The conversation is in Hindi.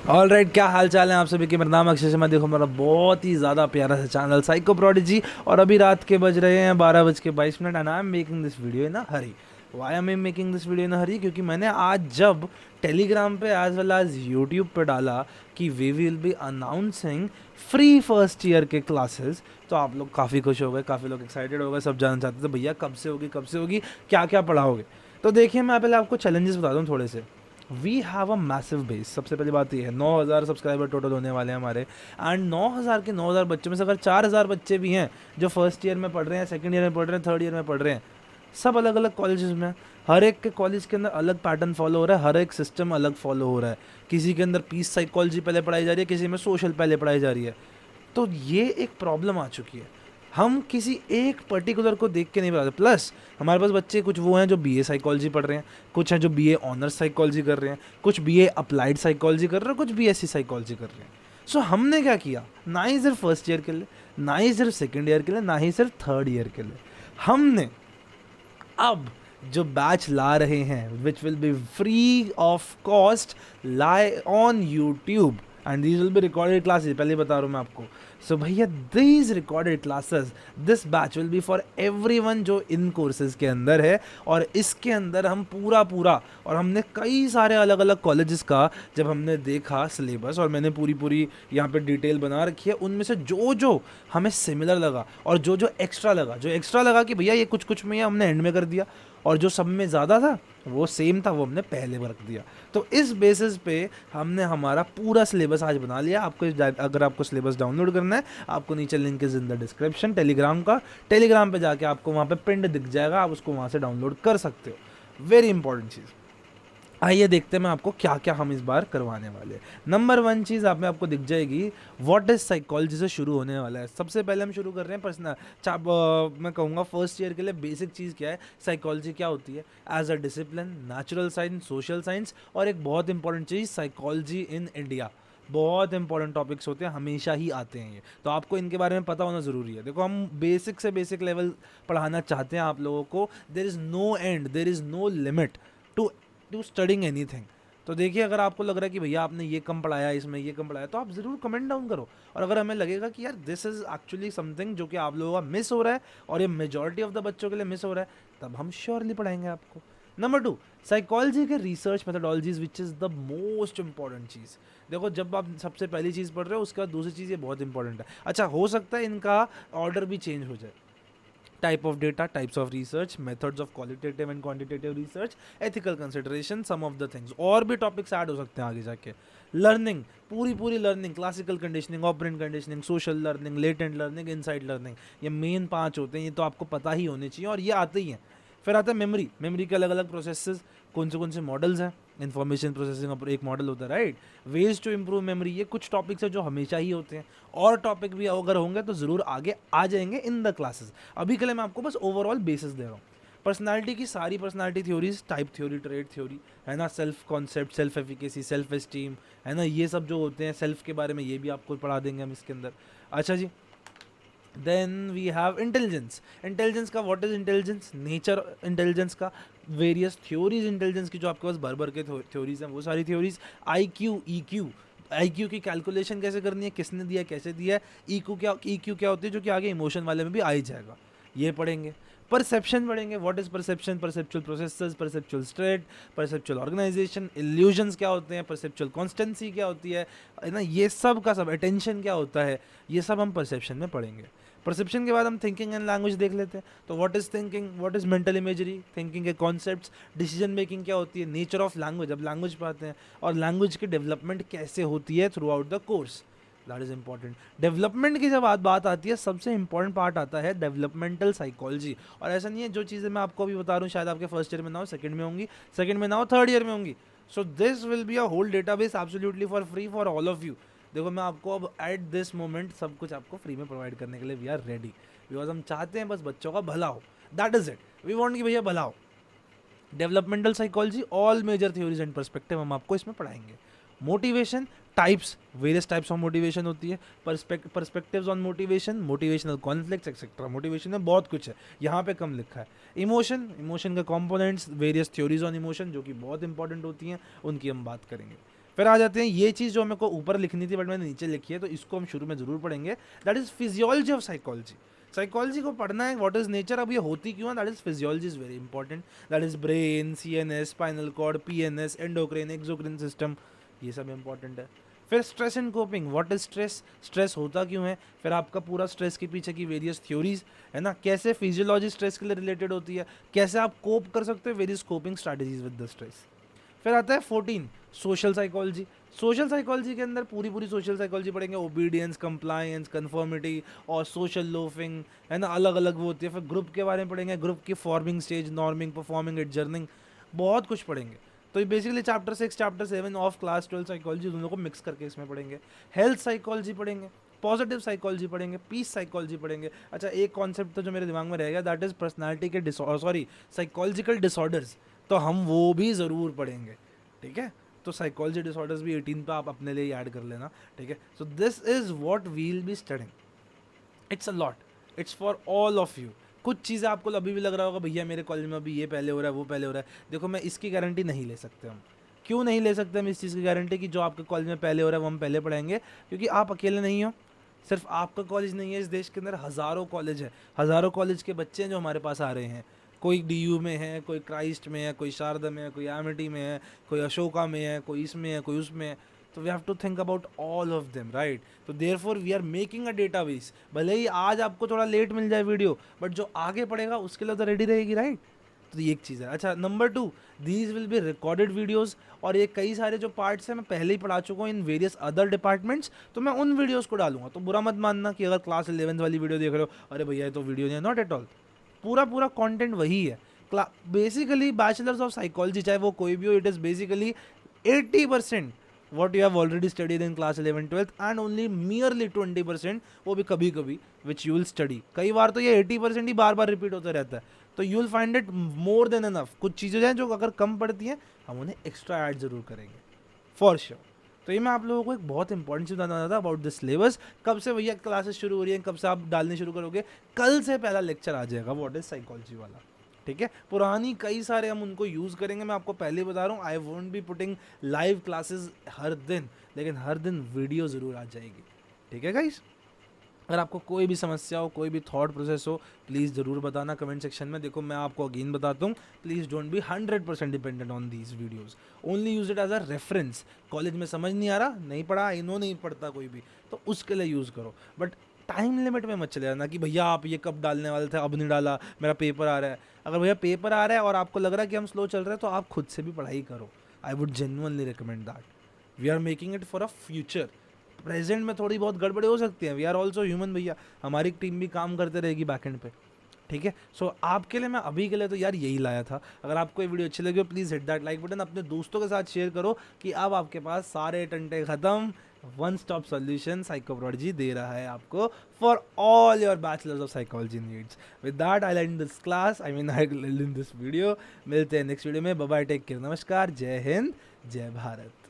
ऑल राइट, क्या हाल चाल है आप सभी के। मेरा नाम अक्षय शर्मा। देखो मेरा बहुत ही ज़्यादा प्यारा सा चैनल साइको प्रोडिजी, और अभी रात के बज रहे हैं 12:22 and I am making this video in a hurry. Why am I making this video in a hurry? क्योंकि मैंने आज जब टेलीग्राम पे एज वेल एज यूट्यूब पे डाला कि we will be announcing free first year के क्लासेस, तो आप लोग काफ़ी खुश हो गए, काफ़ी लोग एक्साइटेड हो गए, सब जानना चाहते थे भैया कब से होगी, कब से होगी, क्या क्या पढ़ाओगे। तो देखिए मैं पहले आपको चैलेंजेस बता दूँ थोड़े से। We have a massive base. सबसे पहली बात ये है 9,000 सब्सक्राइबर टोटल होने वाले हैं हमारे। एंड 9,000 के 9,000 बच्चों में से अगर 4,000 बच्चे भी हैं जो फर्स्ट ईयर में पढ़ रहे हैं, सेकंड ईयर में पढ़ रहे हैं, थर्ड ईयर में पढ़ रहे हैं, सब अलग अलग कॉलेजेस में। हर एक के कॉलेज के अंदर अलग पैटर्न फॉलो हो रहा है, हर एक सिस्टम अलग फॉलो हो रहा है। किसी के अंदर पीस साइकोलॉजी पहले पढ़ाई जा रही है, किसी में सोशल पहले पढ़ाई जा रही है। तो ये एक प्रॉब्लम आ चुकी है। हम किसी एक पर्टिकुलर को देख के नहीं बताते। प्लस हमारे पास बच्चे कुछ वो हैं जो बीए साइकोलॉजी पढ़ रहे हैं, कुछ हैं जो बीए ऑनर्स साइकोलॉजी कर रहे हैं, कुछ बीए अप्लाइड साइकोलॉजी कर रहे हैं, कुछ बीएससी साइकोलॉजी कर रहे हैं। सो हमने क्या किया, ना ही सिर्फ फर्स्ट ईयर के लिए, ना ही सिर्फ सेकेंड ईयर के लिए, ना ही सिर्फ थर्ड ईयर के लिए, हमने अब जो बैच ला रहे हैं which will be free of cost lie on YouTube and these will be recorded classes. पहले बता रहा हूँ मैं आपको। सो भैया these recorded classes, this batch will be for everyone जो इन कोर्सेज के अंदर है। और इसके अंदर हम पूरा पूरा, और हमने कई सारे अलग अलग कॉलेजेस का जब हमने देखा सिलेबस, और मैंने पूरी पूरी यहाँ पे डिटेल बना रखी है, उनमें से जो जो हमें सिमिलर लगा और जो जो एक्स्ट्रा लगा कि भैया ये कुछ कुछ में ये हमने एंड में कर दिया, और जो सब में ज़्यादा था वो सेम था वो हमने पहले रख दिया। तो इस बेसिस पे हमने हमारा पूरा सिलेबस आज बना लिया। आपको अगर आपको सिलेबस डाउनलोड करना है, आपको नीचे link is in the description Telegram का। टेलीग्राम पे जाके आपको वहाँ पे पिंड दिख जाएगा, आप उसको वहाँ से डाउनलोड कर सकते हो। वेरी इंपॉर्टेंट चीज़। आइए देखते हैं मैं आपको क्या क्या हम इस बार करवाने वाले हैं। नंबर वन चीज़ आप में आपको दिख जाएगी, व्हाट इज साइकोलॉजी से शुरू होने वाला है। सबसे पहले हम शुरू कर रहे हैं पर्सनल। मैं कहूँगा फर्स्ट ईयर के लिए बेसिक चीज़ क्या है, साइकोलॉजी क्या होती है as a discipline, natural science, social science, और एक बहुत इंपॉर्टेंट चीज़ साइकोलॉजी इन इंडिया। बहुत इंपॉर्टेंट टॉपिक्स होते हैं, हमेशा ही आते हैं ये, तो आपको इनके बारे में पता होना ज़रूरी है। देखो हम बेसिक से बेसिक लेवल पढ़ाना चाहते हैं आप लोगों को। There is no end, there is no limit to studying anything. तो देखिए अगर आपको लग रहा है कि भैया आपने ये कम पढ़ाया, इसमें ये कम पढ़ाया, तो आप ज़रूर कमेंट डाउन करो। और अगर हमें लगेगा कि यार दिस इज़ एक्चुअली समथिंग जो कि आप लोगों का मिस हो रहा है, और ये मेजॉरिटी ऑफ द बच्चों के लिए मिस हो रहा है, तब हम श्योरली पढ़ाएंगे आपको। नंबर टू, साइकोलॉजी के research methodologies which is the most important चीज़। देखो जब आप सबसे पहली चीज़ पढ़ रहे हो, उसके बाद दूसरी चीज़ ये बहुत इंपॉर्टेंट है। अच्छा हो सकता है इनका ऑर्डर भी चेंज हो जाए। Type of data, types of research, methods of qualitative and quantitative research, ethical consideration, some of the things, और भी टॉपिक्स ऐड हो सकते हैं आगे जाके। लर्निंग, पूरी पूरी learning, classical conditioning, operant conditioning, social learning, latent learning, inside learning, ये मेन 5 होते हैं। ये तो आपको पता ही होने चाहिए और ये आते ही हैं। फिर आता है मेमोरी। मेमोरी के अलग अलग प्रोसेसेस, कौन से मॉडल्स हैं। इन्फॉर्मेशन प्रोसेसिंग एक मॉडल होता है, right. Ways to improve memory, ये कुछ टॉपिक्स है जो हमेशा ही होते हैं। और टॉपिक भी अगर होंगे तो ज़रूर आगे आ जाएंगे इन द क्लासेस। अभी के लिए मैं आपको बस ओवरऑल बेसिस दे रहा हूँ। पर्सनालिटी की सारी personality theories, type theory, trade theory, है ना, self concept, self efficacy, self esteem, है ना, ये सब जो होते हैं सेल्फ के बारे में, ये भी आपको पढ़ा देंगे हम इसके अंदर। अच्छा जी, then we have intelligence. Intelligence का what is intelligence, nature intelligence का, वेरियस थ्योरीज इंटेलिजेंस की जो आपके पास भर भर के थ्योरीज हैं, वो सारी theories. I Q, E Q, I Q की कैलकुलेशन कैसे करनी है, किसने दिया, कैसे दिया है। ई क्यू क्या होती है, जो कि आगे इमोशन वाले में भी आ ही जाएगा, ये पढ़ेंगे। परसेप्शन पढ़ेंगे, what is perception, perceptual processes, perceptual state, perceptual organisation, illusions क्या होते हैं, परसेप्चुअल कॉन्स्टेंसी क्या होती है ना, ये सब का सब, अटेंशन क्या होता है, ये सब हम परसेप्शन में पढ़ेंगे। परसेप्शन के बाद हम थिंकिंग एंड लैंग्वेज देख लेते हैं। तो what is thinking, what is mental imagery, thinking के कॉन्सेप्ट्स, डिसीजन मेकिंग क्या होती है, नेचर ऑफ लैंग्वेज, अब लैंग्वेज पढ़ाते हैं, और लैंग्वेज की डेवलपमेंट कैसे होती है through out the course, that is important. Development की जब बात आती है, सबसे इंपॉर्टेंट पार्ट आता है डेवलपमेंटल साइकोलॉजी। और ऐसा नहीं है जो चीज़ें मैं आपको अभी बता रहा हूँ शायद आपके फर्स्ट ईयर में ना हो, सेकंड में होंगी, सेकंड में ना हो, थर्ड ईयर में होंगी। So this will be a whole database absolutely for free for all of you. देखो मैं आपको अब एट दिस मोमेंट सब कुछ आपको फ्री में प्रोवाइड करने के लिए वी आर रेडी, बिकॉज हम चाहते हैं बस बच्चों का भला हो। That is it, we want कि भैया भला हो। Developmental psychology, all major theories and perspective हम आपको इसमें पढ़ाएंगे। Motivation, types, various types of motivation होती है, perspectives on motivation, motivational conflicts etcetera. Motivation में बहुत कुछ है, यहाँ पे कम लिखा है। इमोशन, इमोशन का components, various theories on emotion जो कि बहुत इंपॉर्टेंट होती हैं, उनकी हम बात करेंगे। फिर आ जाते हैं ये चीज़ जो मेरे को ऊपर लिखनी थी बट मैंने नीचे लिखी है, तो इसको हम शुरू में ज़रूर पढ़ेंगे। That is physiology of psychology. Psychology को पढ़ना है, व्हाट इज नेचर, अब ये होती क्यों है, that is physiology is very important. That is brain, CNS, spinal cord, PNS, endocrine, exocrine system, ये सब इंपॉर्टेंट है। फिर stress and coping, what is stress, stress होता क्यों है, फिर आपका पूरा स्ट्रेस के पीछे की वेरियस थ्योरीज है ना, कैसे फिजियोलॉजी स्ट्रेस के लिए रिलेटेड होती है, कैसे आप कोप कर सकते हो, various coping strategies with the stress. फिर आता है 14 सोशल साइकोलॉजी। सोशल साइकोलॉजी के अंदर पूरी पूरी सोशल साइकोलॉजी पढ़ेंगे, ओबीडियंस, कंप्लायंस, कन्फर्मिटी और सोशल लोफिंग, है ना, अलग अलग वो होती है। फिर ग्रुप के बारे में पढ़ेंगे, ग्रुप की फॉर्मिंग स्टेज, नॉर्मिंग, परफॉर्मिंग, एडजर्निंग, बहुत कुछ पढ़ेंगे। तो ये basically chapter 6 chapter 7 of class 12 psychology दोनों को मिक्स करके इसमें पढ़ेंगे। हेल्थ साइकोलॉजी पढ़ेंगे, पॉजिटिव साइकोलॉजी पढ़ेंगे, पीस साइकोलॉजी पढ़ेंगे। अच्छा, एक कॉन्सेप्ट तो जो मेरे दिमाग में रहेगा, दैट इज पर्सनालिटी के साइकोलॉजिकल डिसऑर्डर्स, तो हम वो भी ज़रूर पढ़ेंगे, ठीक है। तो साइकोलॉजी डिसऑर्डर्स भी 18 पे आप अपने लिए ऐड कर लेना, ठीक है। So this is what we'll be studying, it's a lot, it's for all of you. कुछ चीज़ें आपको अभी भी लग रहा होगा भैया मेरे कॉलेज में अभी ये पहले हो रहा है, वो पहले हो रहा है। देखो, मैं इसकी गारंटी नहीं ले सकते हम। क्यों नहीं ले सकते हम इस चीज़ की गारंटी कि जो आपके कॉलेज में पहले हो रहा है वो हम पहले पढ़ाएंगे? क्योंकि आप अकेले नहीं हो, सिर्फ आपका कॉलेज नहीं है, इस देश के अंदर हज़ारों कॉलेज है, हज़ारों कॉलेज के बच्चे हैं जो हमारे पास आ रहे हैं। कोई DU में है, कोई क्राइस्ट में है, कोई शारदा में है, कोई एमिटी में है, कोई अशोका में है, कोई इसमें है, कोई उसमें है। तो we have to think about all of them, right. तो therefore we are making a database. भले ही आज आपको थोड़ा लेट मिल जाए वीडियो, बट जो आगे पड़ेगा उसके लिए तो रेडी रहेगी, राइट। तो ये एक चीज़ है। अच्छा, number 2, these will be recorded videos. और ये कई सारे जो पार्ट्स हैं मैं पहले ही पढ़ा चुका हूँ इन वेरियस अदर डिपार्टमेंट्स, तो मैं उन वीडियोज़ को डालूंगा। तो बुरा मत मानना कि अगर क्लास 11 वाली वीडियो देख रहे हो, अरे भैया ये तो वीडियो नहीं है, नॉट एट ऑल। पूरा पूरा कंटेंट वही है। बेसिकली बैचलर्स ऑफ साइकोलॉजी चाहे वो कोई भी हो, it is basically 80% what you have already studied in class 11 12th and only merely 20%, वो भी कभी कभी, which you will study। कई बार तो ये 80% ही बार बार रिपीट होता रहता है, तो you will find it more than enough। कुछ चीज़ें हैं जो अगर कम पड़ती हैं हम उन्हें एक्स्ट्रा ऐड जरूर करेंगे, फॉर श्योर। तो ये मैं आप लोगों को एक बहुत इंपॉर्टेंट चीज़ बताना था अबाउट दिस सिलेबस। कब से भैया क्लासेस शुरू हो रही हैं, कब से आप डालने शुरू करोगे? कल से पहला लेक्चर आ जाएगा व्हाट इज साइकोलॉजी वाला, ठीक है। पुरानी कई सारे हम उनको यूज़ करेंगे, मैं आपको पहले बता रहा हूँ। I won't be putting live classes हर दिन, लेकिन हर दिन वीडियो ज़रूर आ जाएगी, ठीक है गाइस। अगर आपको कोई भी समस्या हो, कोई भी थॉट प्रोसेस हो, प्लीज़ ज़रूर बताना कमेंट सेक्शन में। देखो, मैं आपको अगेन बताता हूँ, please don't be 100% dependent on these videos, only use it as a reference. College में समझ नहीं आ रहा, नहीं पढ़ा, इन्हों नहीं पढ़ता कोई भी, तो उसके लिए यूज़ करो, बट टाइम लिमिट में मत चले जाना कि भैया आप ये कब डालने वाले थे, अब नहीं डाला, मेरा पेपर आ रहा है। अगर भैया पेपर आ रहा है और आपको लग रहा है कि हम स्लो चल रहे हैं, तो आप खुद से भी पढ़ाई करो। I would genuinely recommend that. We are making it for a future. Present में थोड़ी बहुत गड़बड़े हो सकती हैं, वी आर ऑल्सो ह्यूमन भैया, हमारी टीम भी काम करते रहेगी बैकएंड पे, ठीक है। सो आपके लिए, मैं अभी के लिए तो यार यही लाया था। अगर आपको ये वीडियो अच्छी लगी हो, please hit that like button, अपने दोस्तों के साथ शेयर करो कि अब आपके पास सारे टंटे खत्म, वन स्टॉप सॉल्यूशन साइकोप्रॉडजी दे रहा है आपको for all your bachelors of psychology needs. With that I and this class, I and this video. मिलते हैं नेक्स्ट वीडियो में, बाय बाय, टेक केयर, नमस्कार, जय हिंद, जय भारत।